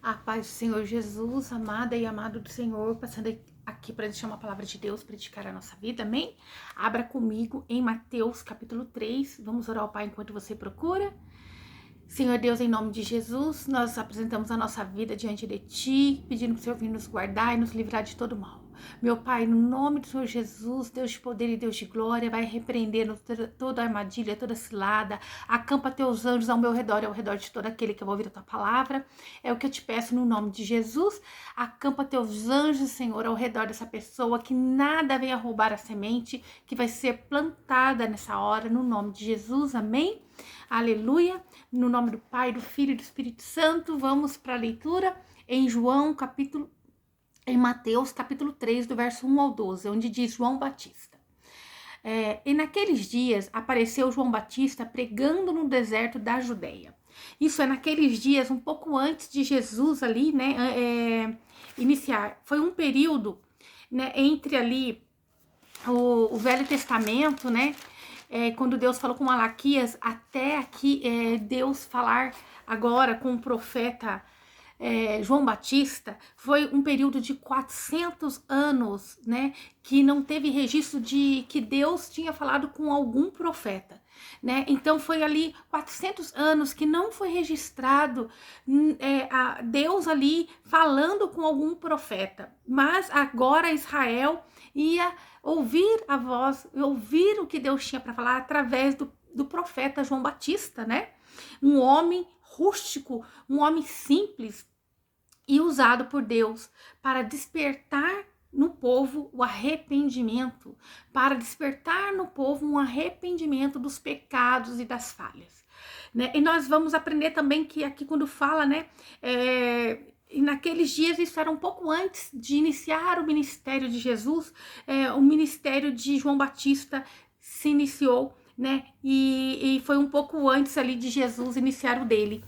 A paz do Senhor Jesus, amada e amado do Senhor, passando aqui para deixar uma palavra de Deus para edificar a nossa vida, amém? Abra comigo em Mateus capítulo 3, vamos orar ao Pai enquanto você procura. Senhor Deus, em nome de Jesus, nós apresentamos a nossa vida diante de Ti, pedindo que o Senhor venha nos guardar e nos livrar de todo mal. Meu Pai, no nome do Senhor Jesus, Deus de poder e Deus de glória, vai repreendendo toda armadilha, toda cilada, acampa Teus anjos ao meu redor e ao redor de todo aquele que vai ouvir a Tua palavra. É o que eu te peço no nome de Jesus, acampa Teus anjos, Senhor, ao redor dessa pessoa, que nada venha roubar a semente que vai ser plantada nessa hora, no nome de Jesus, amém? Aleluia, no nome do Pai, do Filho e do Espírito Santo. Vamos para a leitura em Mateus capítulo 3, do verso 1 ao 12, onde diz João Batista. E naqueles dias apareceu João Batista pregando no deserto da Judéia. Isso é naqueles dias, um pouco antes de Jesus ali, né, iniciar. Foi um período, né, entre ali o Velho Testamento, né, quando Deus falou com Malaquias, até aqui Deus falar agora com o profeta João Batista, foi um período de 400 anos, né, que não teve registro de que Deus tinha falado com algum profeta, né? Então foi ali 400 anos que não foi registrado a Deus ali falando com algum profeta, mas agora Israel ia ouvir a voz, ouvir o que Deus tinha para falar através do profeta João Batista, né? Um homem rústico, um homem simples e usado por Deus para despertar no povo o arrependimento, para despertar no povo um arrependimento dos pecados e das falhas, né? E nós vamos aprender também que aqui quando fala, né, e naqueles dias, isso era um pouco antes de iniciar o ministério de Jesus, o ministério de João Batista se iniciou, né? E foi um pouco antes ali de Jesus iniciar o dele.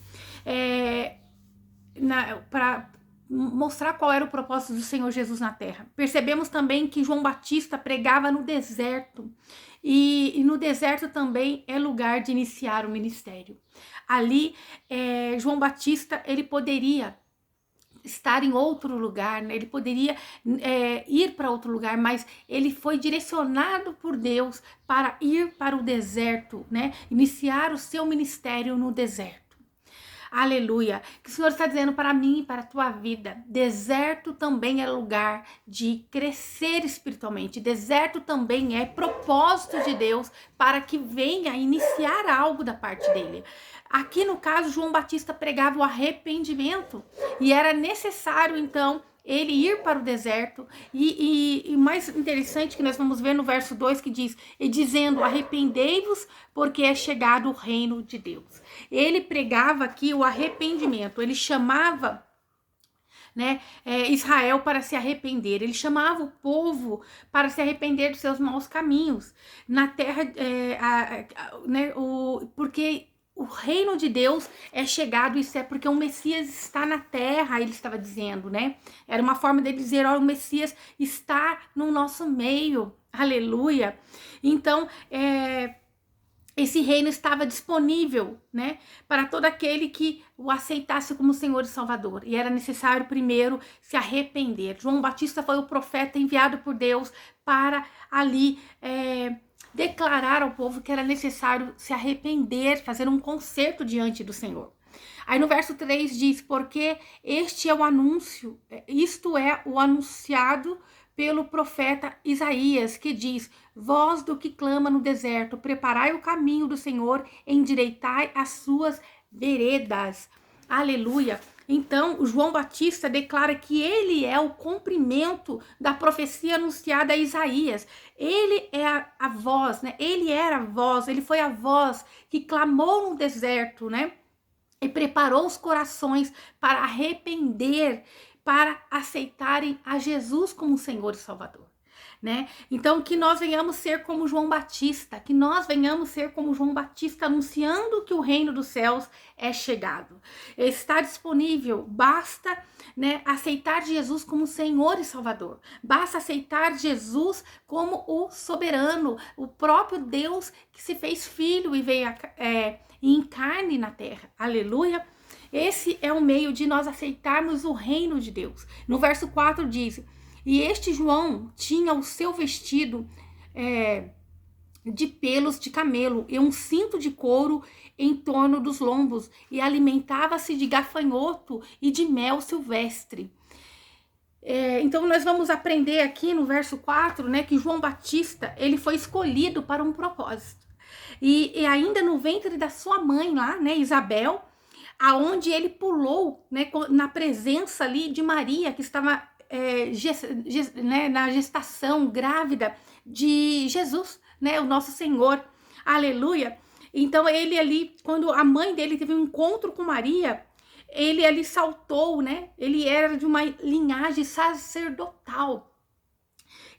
Para mostrar qual era o propósito do Senhor Jesus na terra. Percebemos também que João Batista pregava no deserto, e no deserto também é lugar de iniciar o ministério. Ali, João Batista, ele poderia estar em outro lugar, né? Ele poderia ir para outro lugar, mas ele foi direcionado por Deus para ir para o deserto, né? Iniciar o seu ministério no deserto. Aleluia, que o Senhor está dizendo para mim e para a tua vida, deserto também é lugar de crescer espiritualmente, deserto também é propósito de Deus para que venha iniciar algo da parte dele. Aqui no caso, João Batista pregava o arrependimento e era necessário então ele ir para o deserto, e mais interessante que nós vamos ver no verso 2 que diz, e dizendo, arrependei-vos porque é chegado o reino de Deus. Ele pregava aqui o arrependimento, ele chamava, né, Israel para se arrepender, ele chamava o povo para se arrepender dos seus maus caminhos na terra, né, porque o reino de Deus é chegado, isso é porque o Messias está na terra, ele estava dizendo, né? Era uma forma dele dizer, ó, o Messias está no nosso meio, aleluia. Então, esse reino estava disponível, né, para todo aquele que o aceitasse como Senhor e Salvador. E era necessário primeiro se arrepender. João Batista foi o profeta enviado por Deus para ali declarar ao povo que era necessário se arrepender, fazer um concerto diante do Senhor. Aí no verso 3 diz, porque este é o anúncio, isto é o anunciado pelo profeta Isaías, que diz, voz do que clama no deserto, preparai o caminho do Senhor, endireitai as suas veredas. Aleluia. Então, João Batista declara que ele é o cumprimento da profecia anunciada a Isaías. Ele é a voz, né? Ele era a voz, ele foi a voz que clamou no deserto, né? E preparou os corações para arrepender, para aceitarem a Jesus como Senhor e Salvador, né? Então, que nós venhamos ser como João Batista, que nós venhamos ser como João Batista, anunciando que o reino dos céus é chegado. Está disponível, basta, né, aceitar Jesus como Senhor e Salvador. Basta aceitar Jesus como o soberano, o próprio Deus que se fez filho e veio em carne na terra. Aleluia. Esse é o meio de nós aceitarmos o reino de Deus. No verso 4 diz: e este João tinha o seu vestido de pelos de camelo e um cinto de couro em torno dos lombos, e alimentava-se de gafanhoto e de mel silvestre. Então nós vamos aprender aqui no verso 4, né, que João Batista, ele foi escolhido para um propósito. E ainda no ventre da sua mãe lá, né, Isabel, aonde ele pulou, né, na presença ali de Maria, que estava né, na gestação grávida de Jesus, né, o nosso Senhor, aleluia. Então ele ali, quando a mãe dele teve um encontro com Maria, ele ali saltou, né, ele era de uma linhagem sacerdotal.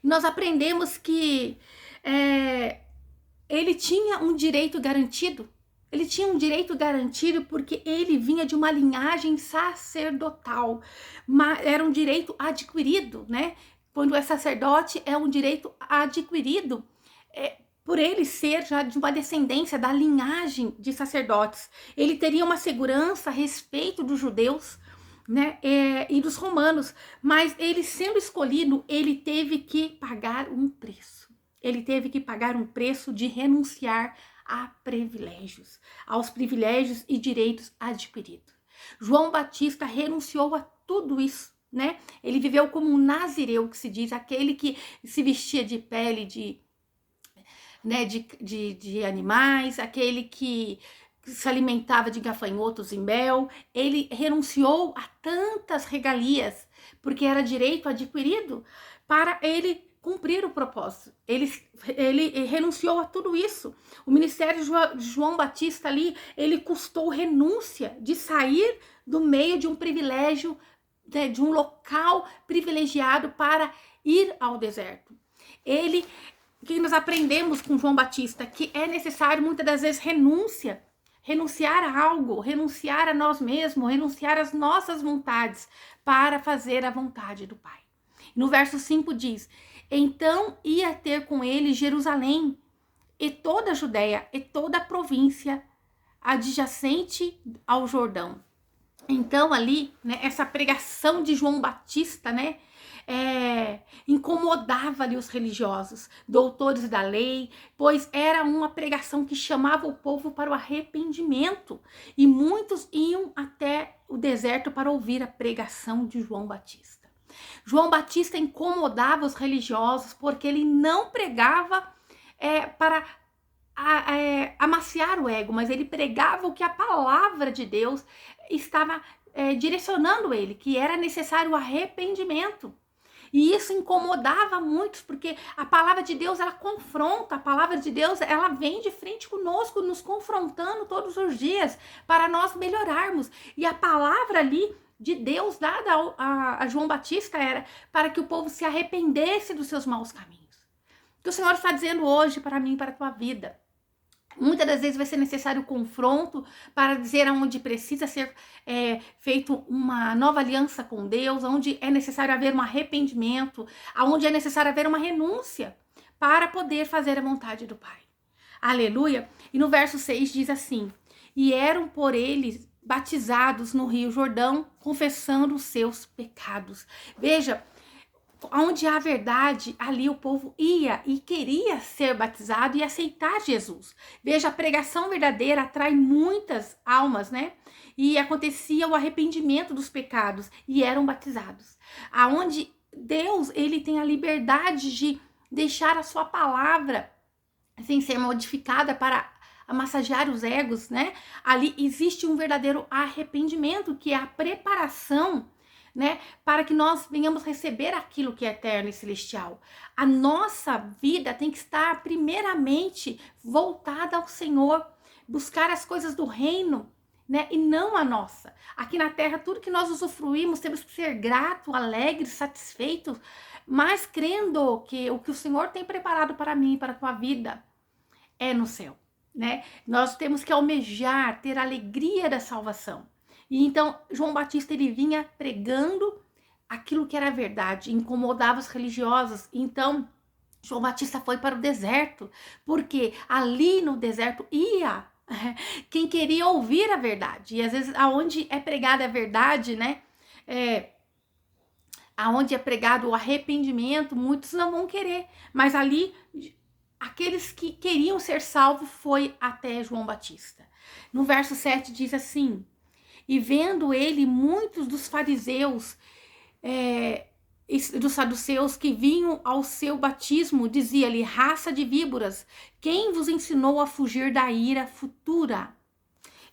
Nós aprendemos que ele tinha um direito garantido. Ele tinha um direito garantido porque ele vinha de uma linhagem sacerdotal. Mas era um direito adquirido, né? Quando é sacerdote, é um direito adquirido por ele ser já de uma descendência da linhagem de sacerdotes. Ele teria uma segurança a respeito dos judeus, né? E dos romanos. Mas ele sendo escolhido, ele teve que pagar um preço. Ele teve que pagar um preço de renunciar a privilégios, aos privilégios e direitos adquiridos. João Batista renunciou a tudo isso, né? Ele viveu como um nazireu, que se diz, aquele que se vestia de pele de animais, aquele que se alimentava de gafanhotos e mel. Ele renunciou a tantas regalias, porque era direito adquirido, para ele cumprir o propósito. Ele renunciou a tudo isso. O ministério de João Batista ali, ele custou renúncia de sair do meio de um privilégio, né, de um local privilegiado para ir ao deserto. O que nós aprendemos com João Batista? Que é necessário muitas das vezes renunciar a algo, renunciar a nós mesmos, renunciar às nossas vontades para fazer a vontade do Pai. No verso 5 diz: então ia ter com ele Jerusalém e toda a Judéia e toda a província adjacente ao Jordão. Então ali, né, essa pregação de João Batista, né, incomodava ali os religiosos, doutores da lei, pois era uma pregação que chamava o povo para o arrependimento, e muitos iam até o deserto para ouvir a pregação de João Batista. João Batista incomodava os religiosos porque ele não pregava para amaciar o ego, mas ele pregava o que a palavra de Deus estava direcionando ele, que era necessário o arrependimento. E isso incomodava muitos, porque a palavra de Deus, ela confronta, a palavra de Deus, ela vem de frente conosco, nos confrontando todos os dias, para nós melhorarmos. E a palavra ali de Deus dada a João Batista era para que o povo se arrependesse dos seus maus caminhos. O que o Senhor está dizendo hoje para mim, para a tua vida? Muitas das vezes vai ser necessário confronto para dizer aonde precisa ser feito uma nova aliança com Deus, onde é necessário haver um arrependimento, aonde é necessário haver uma renúncia para poder fazer a vontade do Pai. Aleluia! E no verso 6 diz assim: e eram por eles batizados no Rio Jordão, confessando os seus pecados. Veja, onde há verdade, ali o povo ia e queria ser batizado e aceitar Jesus. Veja, a pregação verdadeira atrai muitas almas, né? E acontecia o arrependimento dos pecados e eram batizados. Aonde Deus, ele tem a liberdade de deixar a sua palavra sem ser modificada para massagear os egos, né? Ali existe um verdadeiro arrependimento, que é a preparação, né, para que nós venhamos receber aquilo que é eterno e celestial. A nossa vida tem que estar primeiramente voltada ao Senhor, buscar as coisas do reino, né, e não a nossa. Aqui na terra, tudo que nós usufruímos, temos que ser grato, alegre, satisfeito, mas crendo que o que o Senhor tem preparado para mim e para a tua vida é no céu, né? Nós temos que almejar, ter a alegria da salvação. E então, João Batista, ele vinha pregando aquilo que era verdade, incomodava os religiosos. Então, João Batista foi para o deserto, porque ali no deserto ia quem queria ouvir a verdade. E às vezes, aonde é pregada a verdade, né? Aonde é pregado o arrependimento, muitos não vão querer. Mas ali, aqueles que queriam ser salvos foi até João Batista. No verso 7 diz assim: e vendo ele, muitos dos fariseus, dos saduceus que vinham ao seu batismo, dizia-lhe: raça de víboras, quem vos ensinou a fugir da ira futura?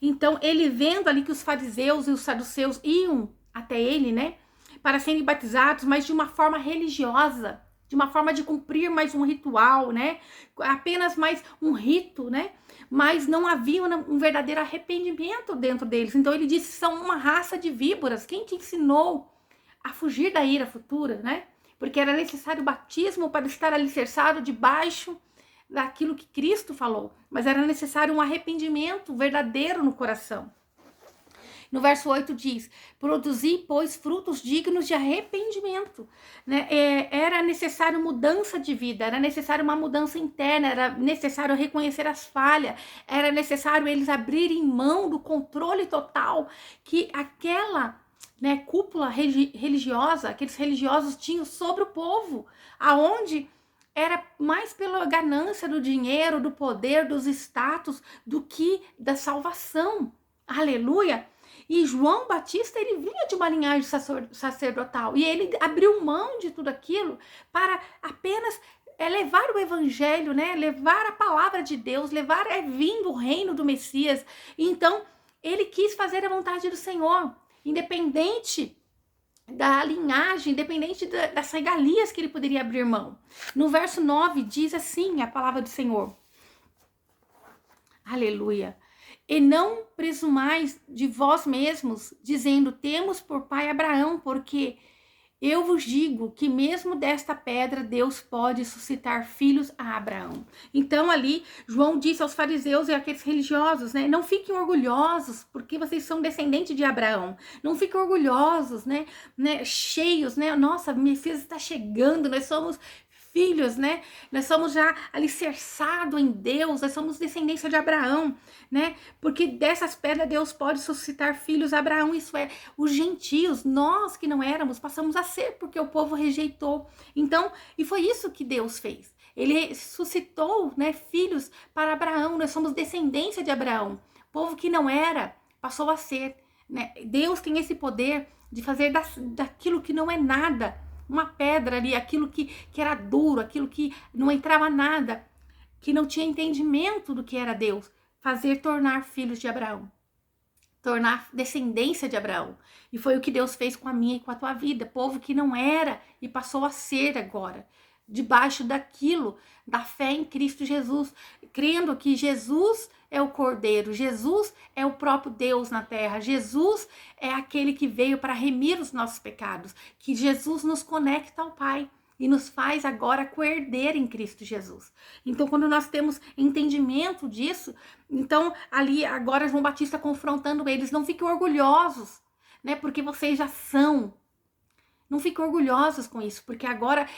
Então, ele vendo ali que os fariseus e os saduceus iam até ele, né, para serem batizados, mas de uma forma religiosa, de uma forma de cumprir mais um ritual, né, apenas mais um rito, né, mas não havia um verdadeiro arrependimento dentro deles. Então, ele disse: são uma raça de víboras, quem te ensinou a fugir da ira futura, né? Porque era necessário batismo para estar alicerçado debaixo daquilo que Cristo falou, mas era necessário um arrependimento verdadeiro no coração. No verso 8 diz: produzi, pois, frutos dignos de arrependimento. Né? Era necessário mudança de vida, era necessário uma mudança interna, era necessário reconhecer as falhas, era necessário eles abrirem mão do controle total que aquela, né, cúpula religiosa, aqueles religiosos tinham sobre o povo, aonde era mais pela ganância do dinheiro, do poder, dos status, do que da salvação. Aleluia! E João Batista, ele vinha de uma linhagem sacerdotal, e ele abriu mão de tudo aquilo para apenas levar o evangelho, né? Levar a palavra de Deus, levar vindo o reino do Messias. Então, ele quis fazer a vontade do Senhor, independente da linhagem, independente das regalias que ele poderia abrir mão. No verso 9 diz assim a palavra do Senhor: aleluia! E não presumais de vós mesmos, dizendo: temos por pai Abraão, porque eu vos digo que mesmo desta pedra Deus pode suscitar filhos a Abraão. Então ali João disse aos fariseus e àqueles religiosos, né? Não fiquem orgulhosos porque vocês são descendentes de Abraão. Não fiquem orgulhosos, né? Cheios, né? Nossa, Messias está chegando, nós somos filhos, né? Nós somos já alicerçados em Deus, nós somos descendência de Abraão, né? Porque dessas pedras Deus pode suscitar filhos a Abraão, isso é, os gentios, nós que não éramos, passamos a ser, porque o povo rejeitou. Então, e foi isso que Deus fez. Ele suscitou, né, filhos para Abraão, nós somos descendência de Abraão. Povo que não era, passou a ser, né? Deus tem esse poder de fazer daquilo que não é nada, uma pedra ali, aquilo que era duro, aquilo que não entrava nada, que não tinha entendimento do que era Deus, tornar filhos de Abraão, tornar descendência de Abraão. E foi o que Deus fez com a minha e com a tua vida, povo que não era e passou a ser agora, debaixo daquilo, da fé em Cristo Jesus, crendo que Jesus é o Cordeiro, Jesus é o próprio Deus na terra, Jesus é aquele que veio para remir os nossos pecados, que Jesus nos conecta ao Pai e nos faz agora coerdeiro em Cristo Jesus. Então, quando nós temos entendimento disso, então ali agora João Batista confrontando eles: não fiquem orgulhosos, né? Porque vocês já são. Não fiquem orgulhosos com isso, porque agora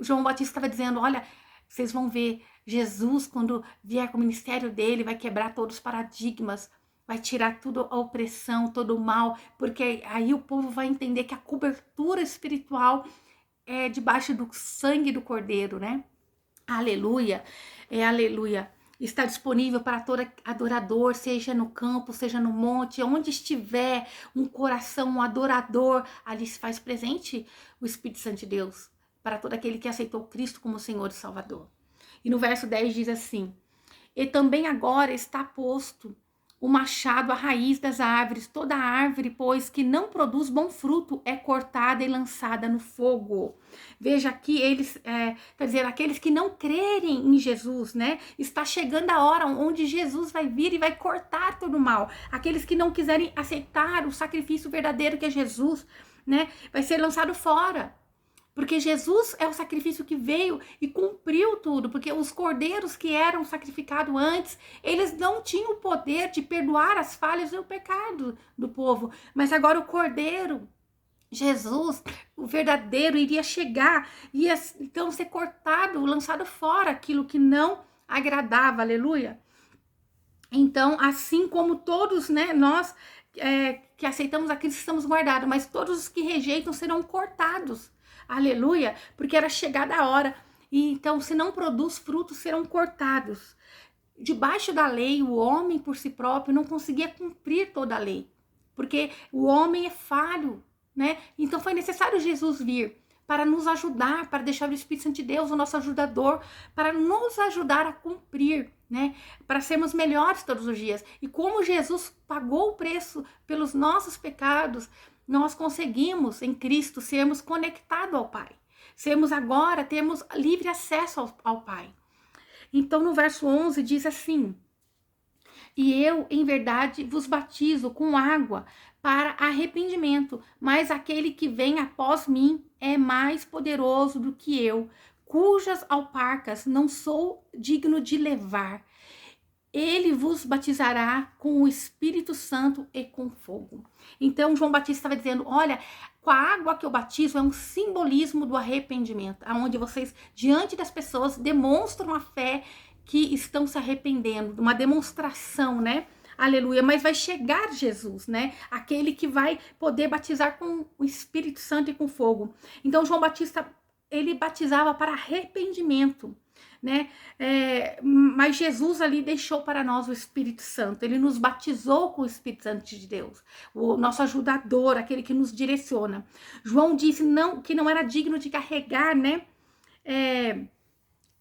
João Batista estava dizendo: olha, vocês vão ver Jesus, quando vier com o ministério dele, vai quebrar todos os paradigmas, vai tirar toda a opressão, todo o mal, porque aí o povo vai entender que a cobertura espiritual é debaixo do sangue do Cordeiro, né? Aleluia, aleluia. Está disponível para todo adorador, seja no campo, seja no monte, onde estiver um coração, um adorador, ali se faz presente o Espírito Santo de Deus, para todo aquele que aceitou Cristo como Senhor e Salvador. E no verso 10 diz assim: e também agora está posto o machado à raiz das árvores. Toda árvore, pois, que não produz bom fruto é cortada e lançada no fogo. Veja aqui, eles, quer dizer, aqueles que não crerem em Jesus, né? Está chegando a hora onde Jesus vai vir e vai cortar todo o mal. Aqueles que não quiserem aceitar o sacrifício verdadeiro que é Jesus, né? Vai ser lançado fora. Porque Jesus é o sacrifício que veio e cumpriu tudo. Porque os cordeiros que eram sacrificados antes, eles não tinham o poder de perdoar as falhas e o pecado do povo. Mas agora o cordeiro, Jesus, o verdadeiro, iria chegar, ia então ser cortado, lançado fora aquilo que não agradava. Aleluia. Então, assim como todos, né, nós que aceitamos a Cristo estamos guardados, mas todos os que rejeitam serão cortados. Aleluia, porque era chegada a hora. E então, se não produz frutos, serão cortados. Debaixo da lei, o homem por si próprio não conseguia cumprir toda a lei, porque o homem é falho, né? Então foi necessário Jesus vir para nos ajudar, para deixar o Espírito Santo de Deus, o nosso ajudador, para nos ajudar a cumprir, né? Para sermos melhores todos os dias. E como Jesus pagou o preço pelos nossos pecados, nós conseguimos em Cristo sermos conectados ao Pai. Temos livre acesso ao Pai. Então, no verso 11 diz assim: e eu, em verdade, vos batizo com água para arrependimento, mas aquele que vem após mim é mais poderoso do que eu, cujas alparcas não sou digno de levar. Ele vos batizará com o Espírito Santo e com fogo. Então, João Batista estava dizendo, olha, com a água que eu batizo é um simbolismo do arrependimento, onde vocês, diante das pessoas, demonstram a fé que estão se arrependendo, uma demonstração, né? Aleluia, mas vai chegar Jesus, né? Aquele que vai poder batizar com o Espírito Santo e com fogo. Então, João Batista, ele batizava para arrependimento, né? Mas Jesus ali deixou para nós o Espírito Santo. Ele nos batizou com o Espírito Santo de Deus, o nosso ajudador, aquele que nos direciona. João disse que não era digno de carregar, né?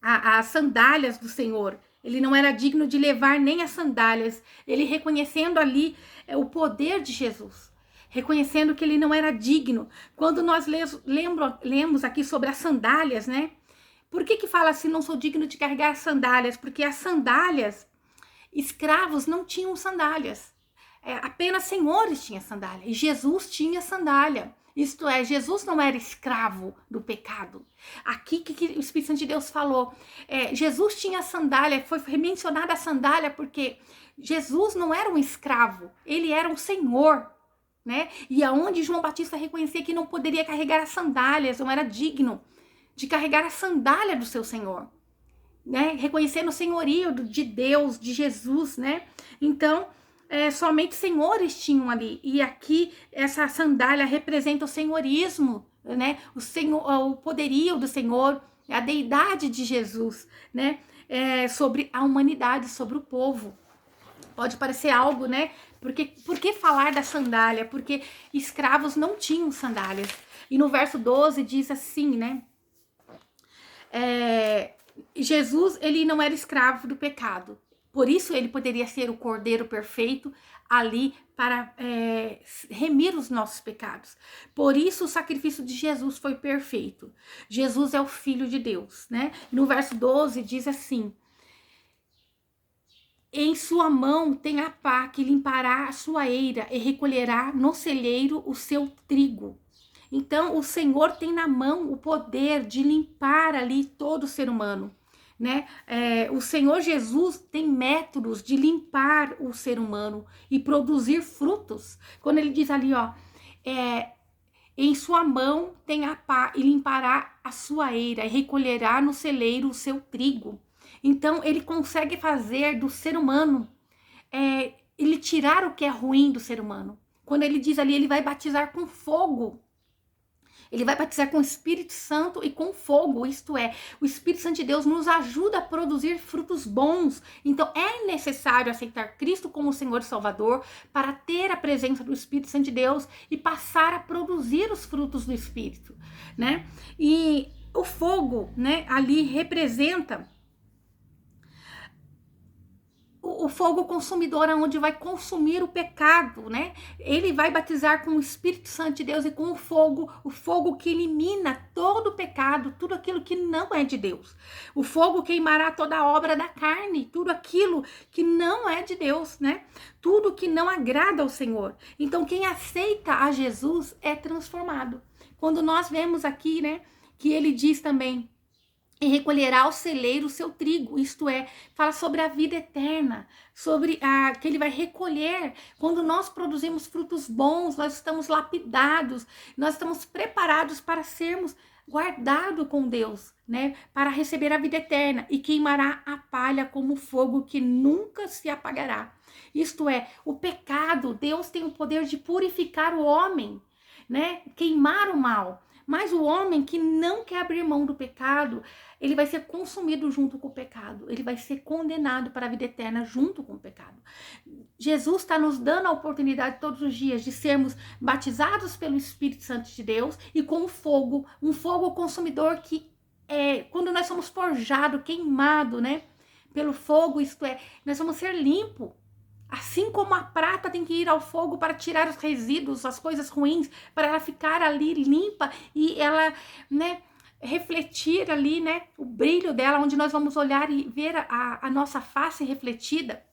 As sandálias do Senhor. Ele não era digno de levar nem as sandálias. Ele reconhecendo ali o poder de Jesus, reconhecendo que ele não era digno. Quando nós lemos aqui sobre as sandálias, né? Por que fala assim, não sou digno de carregar as sandálias? Porque as sandálias, escravos não tinham sandálias. Apenas senhores tinham sandália. E Jesus tinha sandália. Isto é, Jesus não era escravo do pecado. Aqui que o Espírito Santo de Deus falou. Jesus tinha sandália, foi mencionada a sandália porque Jesus não era um escravo, ele era um senhor, né? E aonde João Batista reconhecia que não poderia carregar as sandálias, não era digno de carregar a sandália do seu Senhor, né? Reconhecendo o senhorio de Deus, de Jesus, né? Então, somente senhores tinham ali. E aqui, essa sandália representa o senhorismo, né? O poderio do Senhor, a deidade de Jesus, né? Sobre a humanidade, sobre o povo. Pode parecer algo, né? Por que falar da sandália? Porque escravos não tinham sandálias. E no verso 12 diz assim, né? Jesus, ele não era escravo do pecado. Por isso ele poderia ser o Cordeiro perfeito ali para remir os nossos pecados. Por isso o sacrifício de Jesus foi perfeito. Jesus é o Filho de Deus, né? No verso 12 diz assim: em sua mão tem a pá que limpará a sua eira e recolherá no celeiro o seu trigo. Então, o Senhor tem na mão o poder de limpar ali todo ser humano, né? O Senhor Jesus tem métodos de limpar o ser humano e produzir frutos. Quando ele diz ali, ó, em sua mão tem a pá e limpará a sua eira e recolherá no celeiro o seu trigo. Então, ele consegue fazer do ser humano, ele tirar o que é ruim do ser humano. Quando ele diz ali, ele vai batizar com fogo. Ele vai batizar com o Espírito Santo e com fogo, isto é, o Espírito Santo de Deus nos ajuda a produzir frutos bons. Então é necessário aceitar Cristo como Senhor e Salvador para ter a presença do Espírito Santo de Deus e passar a produzir os frutos do Espírito, né? E o fogo, né, ali representa o fogo consumidor, onde vai consumir o pecado, né? Ele vai batizar com o Espírito Santo de Deus e com o fogo que elimina todo o pecado, tudo aquilo que não é de Deus. O fogo queimará toda a obra da carne, tudo aquilo que não é de Deus, né? Tudo que não agrada ao Senhor. Então, quem aceita a Jesus é transformado. Quando nós vemos aqui, né, que ele diz também, e recolherá ao celeiro o seu trigo, isto é, fala sobre a vida eterna, sobre que ele vai recolher. Quando nós produzimos frutos bons, nós estamos lapidados, nós estamos preparados para sermos guardados com Deus, né, para receber a vida eterna, e queimará a palha como fogo que nunca se apagará. Isto é, o pecado, Deus tem o poder de purificar o homem, né, queimar o mal. Mas o homem que não quer abrir mão do pecado, ele vai ser consumido junto com o pecado. Ele vai ser condenado para a vida eterna junto com o pecado. Jesus está nos dando a oportunidade todos os dias de sermos batizados pelo Espírito Santo de Deus e com fogo, um fogo consumidor que quando nós somos forjados, queimados, né, pelo fogo, isto é, nós vamos ser limpos. Assim como a prata tem que ir ao fogo para tirar os resíduos, as coisas ruins, para ela ficar ali limpa e ela, né, refletir ali, né, o brilho dela, onde nós vamos olhar e ver a nossa face refletida.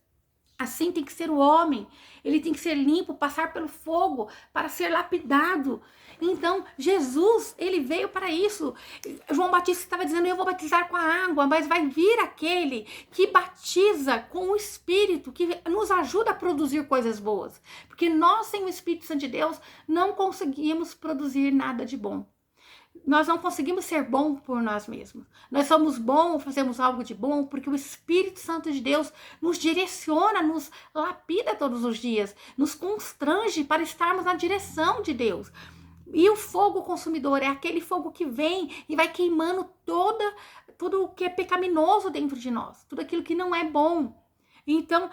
Assim tem que ser o homem, ele tem que ser limpo, passar pelo fogo para ser lapidado. Então, Jesus, ele veio para isso. João Batista estava dizendo, eu vou batizar com a água, mas vai vir aquele que batiza com o Espírito, que nos ajuda a produzir coisas boas. Porque nós, sem o Espírito Santo de Deus, não conseguimos produzir nada de bom. Nós não conseguimos ser bons por nós mesmos. Nós somos bons, fazemos algo de bom, porque o Espírito Santo de Deus nos direciona, nos lapida todos os dias, nos constrange para estarmos na direção de Deus. E o fogo consumidor é aquele fogo que vem e vai queimando tudo o que é pecaminoso dentro de nós, tudo aquilo que não é bom. Então,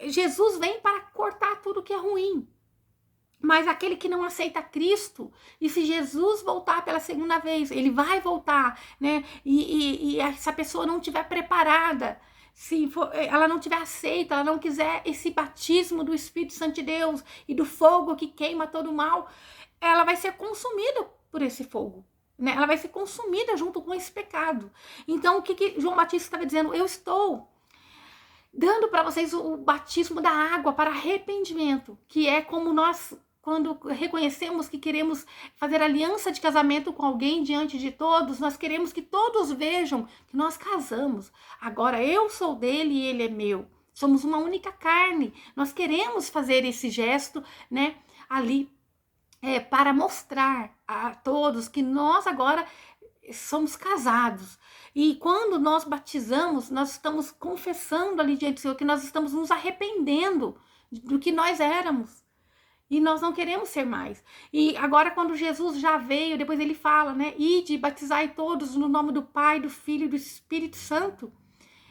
Jesus vem para cortar tudo que é ruim. Mas aquele que não aceita Cristo, e se Jesus voltar pela segunda vez, ele vai voltar, né? E essa pessoa não estiver preparada, se ela não tiver aceita, ela não quiser esse batismo do Espírito Santo de Deus e do fogo que queima todo o mal, ela vai ser consumida por esse fogo, né? Ela vai ser consumida junto com esse pecado. Então, o que João Batista estava dizendo? Eu estou dando para vocês o batismo da água para arrependimento, que é como nós, quando reconhecemos que queremos fazer aliança de casamento com alguém diante de todos, nós queremos que todos vejam que nós casamos. Agora eu sou dele e ele é meu. Somos uma única carne. Nós queremos fazer esse gesto, né, ali, para mostrar a todos que nós agora somos casados. E quando nós batizamos, nós estamos confessando ali diante do Senhor que nós estamos nos arrependendo do que nós éramos. E nós não queremos ser mais. E agora, quando Jesus já veio, depois ele fala, né? Ide, batizai todos no nome do Pai, do Filho e do Espírito Santo,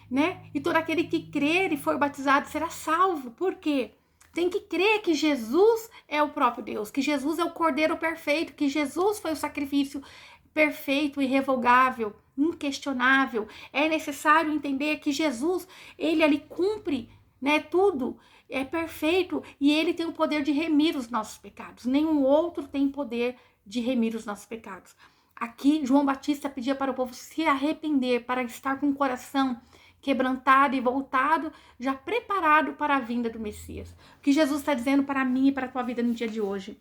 né? E todo aquele que crer e for batizado será salvo. Por quê? Tem que crer que Jesus é o próprio Deus, que Jesus é o Cordeiro perfeito, que Jesus foi o sacrifício perfeito, irrevogável, inquestionável. É necessário entender que Jesus, ele ali cumpre, né, tudo, é perfeito, e ele tem o poder de remir os nossos pecados. Nenhum outro tem poder de remir os nossos pecados. Aqui, João Batista pedia para o povo se arrepender, para estar com o coração quebrantado e voltado, já preparado para a vinda do Messias. O que Jesus está dizendo para mim e para a tua vida no dia de hoje?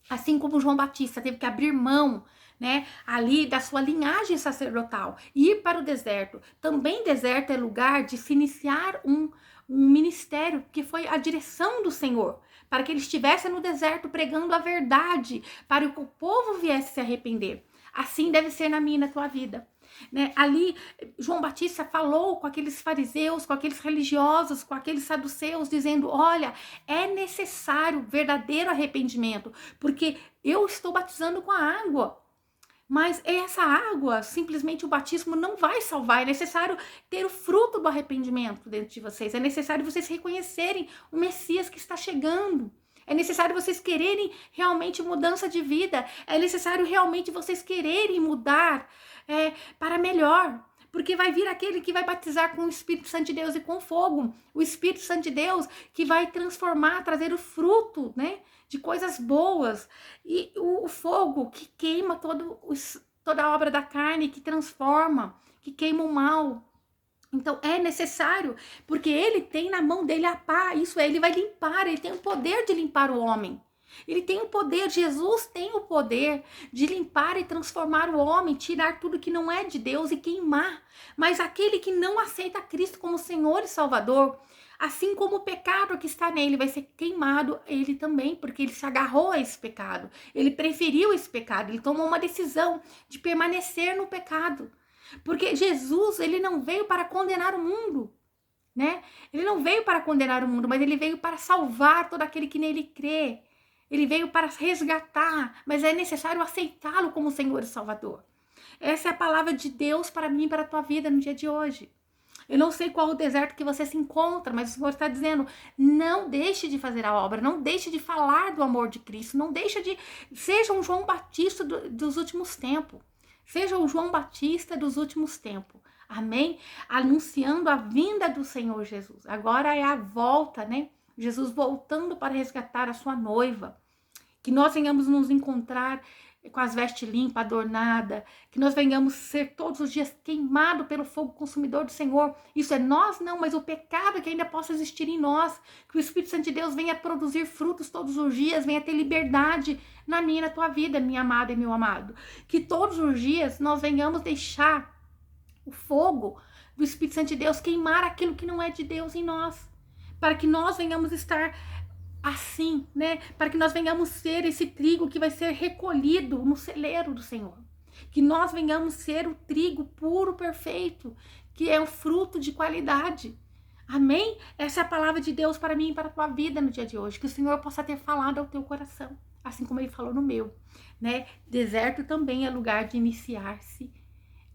Assim como João Batista teve que abrir mão, né, ali da sua linhagem sacerdotal e ir para o deserto. Também deserto é lugar de se iniciar um ministério, que foi a direção do Senhor, para que ele estivesse no deserto pregando a verdade, para que o povo viesse se arrepender. Assim deve ser na minha e na tua vida. Né? Ali, João Batista falou com aqueles fariseus, com aqueles religiosos, com aqueles saduceus, dizendo, olha, é necessário verdadeiro arrependimento, porque eu estou batizando com a água, mas essa água, simplesmente o batismo não vai salvar, é necessário ter o fruto do arrependimento dentro de vocês, é necessário vocês reconhecerem o Messias que está chegando. É necessário vocês quererem realmente mudança de vida. É necessário realmente vocês quererem mudar para melhor. Porque vai vir aquele que vai batizar com o Espírito Santo de Deus e com fogo. O Espírito Santo de Deus que vai transformar, trazer o fruto, né, de coisas boas. E o fogo que queima toda a obra da carne, que transforma, que queima o mal. Então, é necessário, porque ele tem na mão dele a pá, isso é, ele vai limpar, ele tem o poder de limpar o homem. Ele tem o poder, Jesus tem o poder de limpar e transformar o homem, tirar tudo que não é de Deus e queimar. Mas aquele que não aceita Cristo como Senhor e Salvador, assim como o pecado que está nele vai ser queimado, ele também, porque ele se agarrou a esse pecado. Ele preferiu esse pecado, ele tomou uma decisão de permanecer no pecado. Porque Jesus, ele não veio para condenar o mundo, né? Ele não veio para condenar o mundo, mas ele veio para salvar todo aquele que nele crê. Ele veio para resgatar, mas é necessário aceitá-lo como Senhor e Salvador. Essa é a palavra de Deus para mim e para a tua vida no dia de hoje. Eu não sei qual o deserto que você se encontra, mas o Senhor está dizendo, não deixe de fazer a obra, não deixe de falar do amor de Cristo, não deixe de... Seja um João Batista dos últimos tempos. Seja o João Batista dos últimos tempos. Amém? Anunciando a vinda do Senhor Jesus. Agora é a volta, né? Jesus voltando para resgatar a sua noiva. Que nós venhamos nos encontrar com as vestes limpas, adornadas, que nós venhamos ser todos os dias queimados pelo fogo consumidor do Senhor. Isso é nós não, mas o pecado que ainda possa existir em nós, que o Espírito Santo de Deus venha produzir frutos todos os dias, venha ter liberdade na minha e na tua vida, minha amada e meu amado. Que todos os dias nós venhamos deixar o fogo do Espírito Santo de Deus queimar aquilo que não é de Deus em nós, para que nós venhamos estar assim, né? Para que nós venhamos ser esse trigo que vai ser recolhido no celeiro do Senhor. Que nós venhamos ser o trigo puro, perfeito, que é o fruto de qualidade. Amém? Essa é a palavra de Deus para mim e para a tua vida no dia de hoje. Que o Senhor possa ter falado ao teu coração, assim como Ele falou no meu, né? Deserto também é lugar de iniciar-se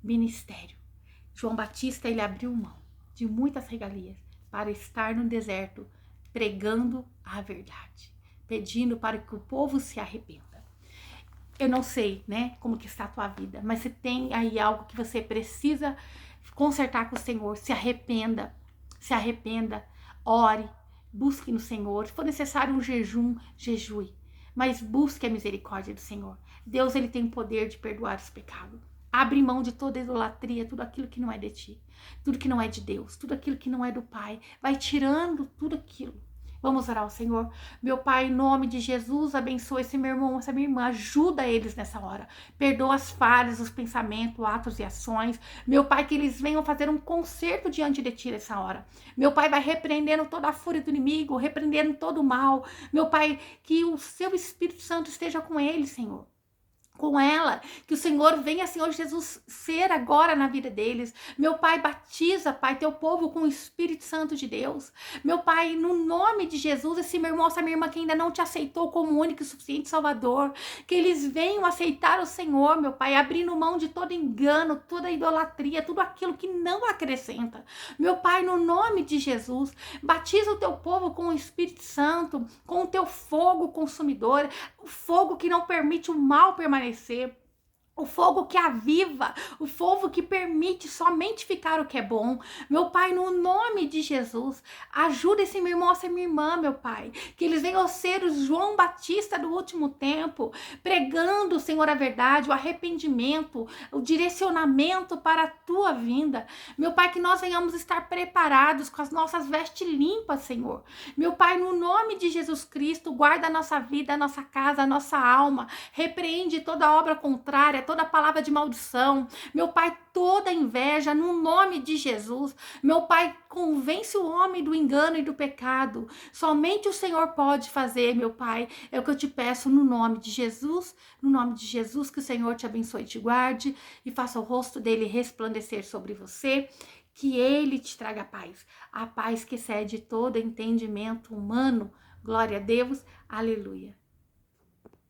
ministério. João Batista, ele abriu mão de muitas regalias para estar no deserto, pregando a verdade, pedindo para que o povo se arrependa. Eu não sei, né, como que está a tua vida, mas se tem aí algo que você precisa consertar com o Senhor, se arrependa, ore, busque no Senhor. Se for necessário um jejum, jejue, mas busque a misericórdia do Senhor. Deus, ele tem o poder de perdoar os pecados. Abre mão de toda idolatria, tudo aquilo que não é de ti, tudo que não é de Deus, tudo aquilo que não é do Pai. Vai tirando tudo aquilo. Vamos orar ao Senhor. Meu Pai, em nome de Jesus, abençoa esse meu irmão, essa minha irmã. Ajuda eles nessa hora. Perdoa as falhas, os pensamentos, atos e ações. Meu Pai, que eles venham fazer um concerto diante de Ti nessa hora. Meu Pai, vai repreendendo toda a fúria do inimigo, repreendendo todo o mal. Meu Pai, que o Seu Espírito Santo esteja com eles, Senhor. Com ela, que o Senhor venha, Senhor Jesus, ser agora na vida deles. Meu Pai, batiza, Pai, teu povo com o Espírito Santo de Deus. Meu Pai, no nome de Jesus, esse meu irmão, essa minha irmã que ainda não te aceitou como único e suficiente Salvador, que eles venham aceitar o Senhor, meu Pai, abrindo mão de todo engano, toda idolatria, tudo aquilo que não acrescenta. Meu Pai, no nome de Jesus, batiza o teu povo com o Espírito Santo, com o teu fogo consumidor, o fogo que não permite o mal permanecer, o fogo que aviva, o fogo que permite somente ficar o que é bom. Meu Pai, no nome de Jesus, ajuda esse meu irmão, essa minha irmã, meu Pai, que eles venham ser o João Batista do último tempo, pregando, Senhor, a verdade, o arrependimento, o direcionamento para a Tua vinda. Meu Pai, que nós venhamos estar preparados com as nossas vestes limpas, Senhor. Meu Pai, no nome de Jesus Cristo, guarda a nossa vida, a nossa casa, a nossa alma, repreende toda obra contrária, toda palavra de maldição, meu Pai, toda inveja, no nome de Jesus. Meu Pai, convence o homem do engano e do pecado. Somente o Senhor pode fazer, meu Pai. É o que eu te peço no nome de Jesus. No nome de Jesus, que o Senhor te abençoe e te guarde e faça o rosto dele resplandecer sobre você. Que ele te traga paz. A paz que excede todo entendimento humano. Glória a Deus. Aleluia.